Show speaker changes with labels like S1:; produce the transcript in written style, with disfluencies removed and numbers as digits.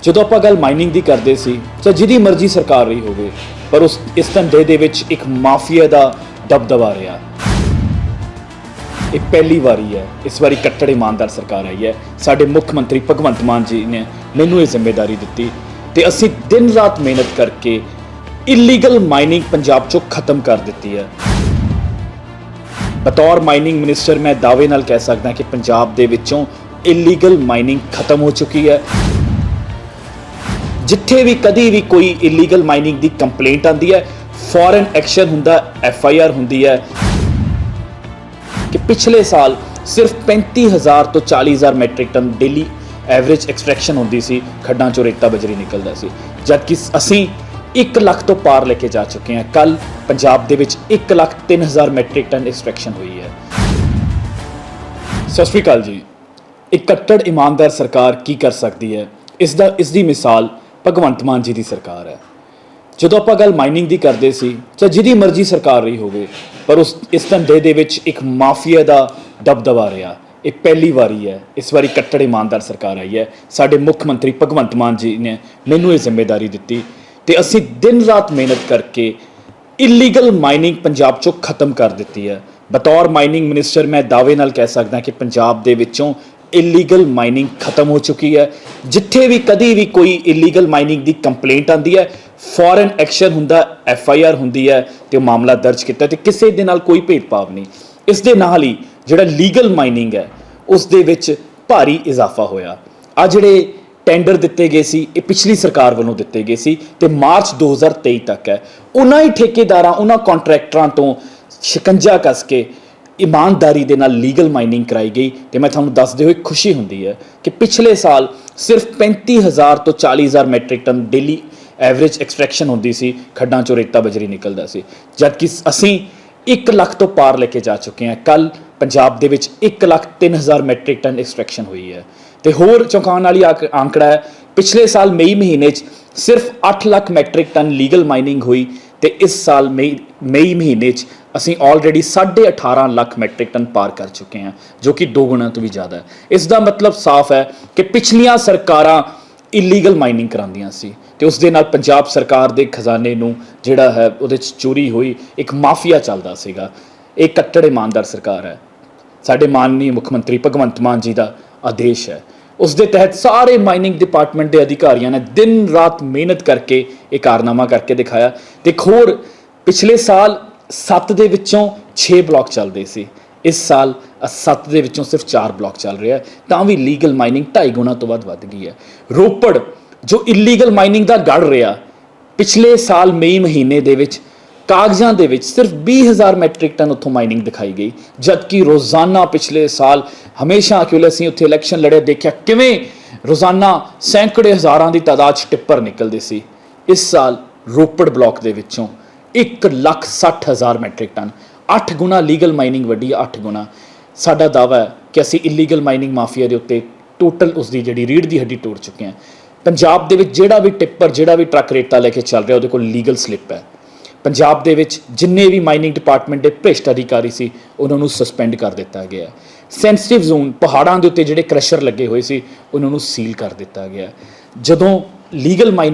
S1: ਜਦੋਂ ਆਪਾਂ ਗੱਲ ਮਾਈਨਿੰਗ ਦੀ ਕਰਦੇ ਸੀ ਤਾਂ ਜਿਹਦੀ ਮਰਜ਼ੀ ਸਰਕਾਰ ਰਹੀ ਹੋਵੇ ਪਰ ਇਸ ਧੰਦੇ ਦੇ ਵਿੱਚ ਇੱਕ ਮਾਫੀਆ ਦਾ ਦਬਦਬਾ ਰਿਹਾ। ਇਹ ਪਹਿਲੀ ਵਾਰੀ ਹੈ, ਇਸ ਵਾਰੀ ਕੱਟੜ ਇਮਾਨਦਾਰ ਸਰਕਾਰ ਆਈ ਹੈ। ਸਾਡੇ ਮੁੱਖ ਮੰਤਰੀ ਭਗਵੰਤ ਮਾਨ ਜੀ ਨੇ ਮੈਨੂੰ ਇਹ ਜ਼ਿੰਮੇਵਾਰੀ ਦਿੱਤੀ ਤੇ ਅਸੀਂ ਦਿਨ ਰਾਤ ਮਿਹਨਤ ਕਰਕੇ ਇਲੀਗਲ ਮਾਈਨਿੰਗ ਪੰਜਾਬ ਚੋਂ ਖਤਮ ਕਰ ਦਿੱਤੀ ਹੈ। ਬਤੌਰ ਮਾਈਨਿੰਗ ਮਿਨਿਸਟਰ ਮੈਂ ਦਾਅਵੇ ਨਾਲ ਕਹਿ ਸਕਦਾ ਕਿ ਪੰਜਾਬ ਦੇ ਵਿੱਚੋਂ ਇਲੀਗਲ ਮਾਈਨਿੰਗ ਖਤਮ ਹੋ ਚੁੱਕੀ ਹੈ। ਜਿੱਥੇ ਵੀ ਕਦੀ ਵੀ ਕੋਈ ਇਲੀਗਲ ਮਾਈਨਿੰਗ ਦੀ ਕੰਪਲੇਂਟ ਆਉਂਦੀ ਹੈ, ਫੌਰਨ ਐਕਸ਼ਨ ਹੁੰਦਾ, FIR ਹੁੰਦੀ ਹੈ। ਕਿ ਪਿਛਲੇ ਸਾਲ ਸਿਰਫ 35,000 ਤੋਂ 40,000 matric ton daily average extraction ਹੁੰਦੀ ਸੀ, ਖੱਡਾਂ ਚੋਂ ਰੇਤਾ ਬਜਰੀ ਨਿਕਲਦਾ ਸੀ, ਜਦਕਿ ਅਸੀਂ 1 ਲੱਖ ਤੋਂ ਪਾਰ ਲੈ ਕੇ ਜਾ ਚੁੱਕੇ ਹਾਂ। ਕੱਲ ਪੰਜਾਬ ਦੇ ਵਿੱਚ 1,03,000 ਮੈਟ੍ਰਿਕ ਟਨ ਐਕਸਟ੍ਰੈਕਸ਼ਨ ਹੋਈ ਹੈ। ਸਤਿ ਸ਼੍ਰੀ ਅਕਾਲ ਜੀ। ਇੱਕ ਕੱਟੜ ਇਮਾਨਦਾਰ ਸਰਕਾਰ ਕੀ ਕਰ ਸਕਦੀ ਹੈ, ਇਸ ਦੀ ਮਿਸਾਲ ਭਗਵੰਤ ਮਾਨ ਜੀ ਦੀ ਸਰਕਾਰ ਹੈ। ਜਦੋਂ ਆਪਾਂ ਗੱਲ ਮਾਈਨਿੰਗ ਦੀ ਕਰਦੇ ਸੀ ਤਾਂ ਜਿਹਦੀ ਮਰਜ਼ੀ ਸਰਕਾਰ ਰਹੀ ਹੋਵੇ ਪਰ ਇਸ ਧੰਦੇ ਦੇ ਵਿੱਚ ਇੱਕ ਮਾਫੀਆ ਦਾ ਦਬਦਬਾ ਰਿਹਾ। ਇਹ ਪਹਿਲੀ ਵਾਰੀ ਹੈ, ਇਸ ਵਾਰੀ ਕੱਟੜ ਇਮਾਨਦਾਰ ਸਰਕਾਰ ਆਈ ਹੈ। ਸਾਡੇ ਮੁੱਖ ਮੰਤਰੀ ਭਗਵੰਤ ਮਾਨ ਜੀ ਨੇ ਮੈਨੂੰ ਇਹ ਜ਼ਿੰਮੇਵਾਰੀ ਦਿੱਤੀ ਤੇ ਅਸੀਂ ਦਿਨ ਰਾਤ ਮਿਹਨਤ ਕਰਕੇ ਇਲੀਗਲ ਮਾਈਨਿੰਗ ਪੰਜਾਬ ਚੋਂ ਖਤਮ ਕਰ ਦਿੱਤੀ ਹੈ। ਬਤੌਰ ਮਾਈਨਿੰਗ ਮਿਨਿਸਟਰ ਮੈਂ ਦਾਅਵੇ ਨਾਲ ਕਹਿ ਸਕਦਾ ਕਿ ਪੰਜਾਬ ਦੇ ਵਿੱਚੋਂ ਇਲੀਗਲ ਮਾਈਨਿੰਗ ਖਤਮ ਹੋ ਚੁੱਕੀ ਹੈ। ਜਿੱਥੇ ਵੀ ਕਦੀ ਵੀ ਕੋਈ ਇਲੀਗਲ ਮਾਈਨਿੰਗ ਦੀ ਕੰਪਲੇਂਟ ਆਉਂਦੀ ਹੈ, ਫੌਰਨ ਐਕਸ਼ਨ ਹੁੰਦਾ, FIR ਹੁੰਦੀ ਹੈ ਤੇ ਉਹ ਮਾਮਲਾ ਦਰਜ ਕੀਤਾ ਤੇ ਕਿਸੇ ਦੇ ਨਾਲ ਕੋਈ ਭੇਦਭਾਵ ਨਹੀਂ। ਇਸ ਦੇ ਨਾਲ ਹੀ ਜਿਹੜਾ ਲੀਗਲ ਮਾਈਨਿੰਗ ਹੈ ਉਸ ਦੇ ਵਿੱਚ ਭਾਰੀ ਇਜ਼ਾਫਾ ਹੋਇਆ। ਆ ਜਿਹੜੇ ਟੈਂਡਰ ਦਿੱਤੇ ਗਏ ਸੀ ਇਹ ਪਿਛਲੀ ਸਰਕਾਰ ਵੱਲੋਂ ਦਿੱਤੇ ਗਏ ਸੀ ਤੇ ਮਾਰਚ 2023 ਤੱਕ ਹੈ। ਉਹਨਾਂ ਹੀ ਠੇਕੇਦਾਰਾਂ, ਉਹਨਾਂ ਕੰਟਰੈਕਟਰਾਂ ਤੋਂ ਸ਼ਿਕੰਜਾ ਕੱਸ ਕੇ ਇਮਾਨਦਾਰੀ ਦੇ ਨਾਲ ਲੀਗਲ ਮਾਈਨਿੰਗ ਕਰਾਈ ਗਈ ਤੇ ਮੈਂ ਤੁਹਾਨੂੰ ਦੱਸਦੇ ਹੋਏ ਖੁਸ਼ੀ ਹੁੰਦੀ ਹੈ ਕਿ ਪਿਛਲੇ ਸਾਲ ਸਿਰਫ 35,000 ਤੋਂ 40,000 matric ton daily average extraction ਹੁੰਦੀ ਸੀ, ਖੱਡਾਂ ਚੋਂ ਰੇਤਾ ਬਜਰੀ ਨਿਕਲਦਾ ਸੀ, ਜਦਕਿ ਅਸੀਂ 1 ਲੱਖ ਤੋਂ ਪਾਰ ਲੈ ਕੇ ਜਾ ਚੁੱਕੇ ਹਾਂ। ਕੱਲ ਪੰਜਾਬ ਦੇ ਵਿੱਚ 1,03,000 ਮੈਟ੍ਰਿਕ ਟਨ ਐਕਸਟ੍ਰੈਕਸ਼ਨ ਹੋਈ ਹੈ ਤੇ ਹੋਰ ਚੌਂਕਾਉਣ ਵਾਲੀ ਆંકੜਾ ਹੈ, ਪਿਛਲੇ ਸਾਲ ਮਈ ਮਹੀਨੇ 'ਚ ਸਿਰਫ 8 lakh matric ton legal mining ਹੋਈ ਤੇ ਇਸ ਸਾਲ ਮਈ ਮਹੀਨੇ 'ਚ ਅਸੀਂ ਆਲਰੇਡੀ 18.5 ਲੱਖ ਮੈਟ੍ਰਿਕ ਟਨ ਪਾਰ ਕਰ ਚੁੱਕੇ ਹਾਂ, ਜੋ ਕਿ 2 ਗੁਣਾ ਤੋਂ ਵੀ ਜ਼ਿਆਦਾ ਹੈ। ਇਸ ਦਾ ਮਤਲਬ ਸਾਫ਼ ਹੈ ਕਿ ਪਿਛਲੀਆਂ ਸਰਕਾਰਾਂ ਇਲੀਗਲ ਮਾਈਨਿੰਗ ਕਰਾਉਂਦੀਆਂ ਸੀ ਤੇ ਉਸ ਦੇ ਨਾਲ ਪੰਜਾਬ ਸਰਕਾਰ ਦੇ ਖਜ਼ਾਨੇ ਨੂੰ ਜਿਹੜਾ ਹੈ ਉਹਦੇ 'ਚ ਚੋਰੀ ਹੋਈ, ਇੱਕ ਮਾਫੀਆ ਚੱਲਦਾ ਸੀਗਾ। ਇਹ ਕੱਟੜ ਇਮਾਨਦਾਰ ਸਰਕਾਰ ਹੈ। ਸਾਡੇ ਮਾਨਨੀय ਮੁੱਖ ਮੰਤਰੀ ਭਗਵੰਤ ਮਾਨ ਜੀ ਦਾ ਆਦੇਸ਼ ਹੈ, ਉਸ ਦੇ ਤਹਿਤ ਸਾਰੇ ਮਾਈਨਿੰਗ ਡਿਪਾਰਟਮੈਂਟ ਦੇ ਅਧਿਕਾਰੀਆਂ ਨੇ ਦਿਨ ਰਾਤ ਮਿਹਨਤ ਕਰਕੇ ਇਹ ਕਾਰਨਾਮਾ ਕਰਕੇ ਦਿਖਾਇਆ। ਤੇ ਹੋਰ ਪਿਛਲੇ ਸਾਲ 7 ਦੇ ਵਿੱਚੋਂ 6 ਬਲਾਕ ਚੱਲਦੇ ਸੀ, ਇਸ ਸਾਲ 7 ਦੇ ਵਿੱਚੋਂ ਸਿਰਫ 4 ਬਲਾਕ ਚੱਲ ਰਿਹਾ, ਤਾਂ ਵੀ ਲੀਗਲ ਮਾਈਨਿੰਗ 2.5 ਗੁਣਾ ਤੋਂ ਵੱਧ ਗਈ ਹੈ। ਰੋਪੜ ਜੋ ਇਲੀਗਲ ਮਾਈਨਿੰਗ ਦਾ ਗੜ ਰਿਹਾ, ਪਿਛਲੇ ਸਾਲ ਮਈ ਮਹੀਨੇ ਦੇ ਵਿੱਚ ਕਾਗਜ਼ਾਂ ਦੇ ਵਿੱਚ ਸਿਰਫ 20,000 ਮੈਟ੍ਰਿਕ ਟਨ ਉੱਥੋਂ ਮਾਈਨਿੰਗ ਦਿਖਾਈ ਗਈ, ਜਦਕਿ ਰੋਜ਼ਾਨਾ ਪਿਛਲੇ ਸਾਲ ਹਮੇਸ਼ਾ ਕਿਉਂਕਿ ਅਸੀਂ ਉੱਥੇ ਇਲੈਕਸ਼ਨ ਲੜੇ ਦੇਖਿਆ ਕਿਵੇਂ ਰੋਜ਼ਾਨਾ ਸੈਂਕੜੇ ਹਜ਼ਾਰਾਂ ਦੀ ਤਾਦਾਦ 'ਚ ਟਿੱਪਰ ਨਿਕਲਦੇ ਸੀ। ਇਸ ਸਾਲ ਰੋਪੜ ਬਲਾਕ ਦੇ ਵਿੱਚੋਂ 1,60,000 ਮੈਟ੍ਰਿਕ ਟਨ, 8 ਗੁਣਾ ਲੀਗਲ ਮਾਈਨਿੰਗ ਵੱਡੀ, 8 ਗੁਣਾ। ਸਾਡਾ ਦਾਅਵਾ ਹੈ ਕਿ ਅਸੀਂ ਇਲੀਗਲ ਮਾਈਨਿੰਗ ਮਾਫੀਆ ਦੇ ਉੱਤੇ ਟੋਟਲ ਉਸਦੀ ਜਿਹੜੀ ਰੀੜ੍ਹ ਦੀ ਹੱਡੀ ਤੋੜ ਚੁੱਕੇ ਹਾਂ। ਪੰਜਾਬ ਦੇ ਵਿੱਚ ਜਿਹੜਾ ਵੀ ਟਿੱਪਰ, ਜਿਹੜਾ ਵੀ ਟਰੱਕ ਰੇਤਾ ਲੈ ਕੇ ਚੱਲ ਰਿਹਾ ਉਹਦੇ ਕੋਲ ਲੀਗਲ ਸਲਿੱਪ ਹੈ। ਪੰਜਾਬ ਦੇ ਵਿੱਚ ਜਿੰਨੇ ਵੀ ਮਾਈਨਿੰਗ ਡਿਪਾਰਟਮੈਂਟ ਦੇ ਭ੍ਰਿਸ਼ਟ ਅਧਿਕਾਰੀ ਸੀ ਉਹਨਾਂ ਨੂੰ ਸਸਪੈਂਡ ਕਰ ਦਿੱਤਾ ਗਿਆ। ਸੈਂਸਿਟਿਵ ਜ਼ੋਨ ਪਹਾੜਾਂ ਦੇ ਉੱਤੇ ਜਿਹੜੇ ਕ੍ਰਸ਼ਰ ਲੱਗੇ ਹੋਏ ਸੀ ਉਹਨਾਂ ਨੂੰ ਸੀਲ ਕਰ ਦਿੱਤਾ ਗਿਆ। ਜਦੋਂ ਲੀਗਲ ਮਾਈਨਿੰਗ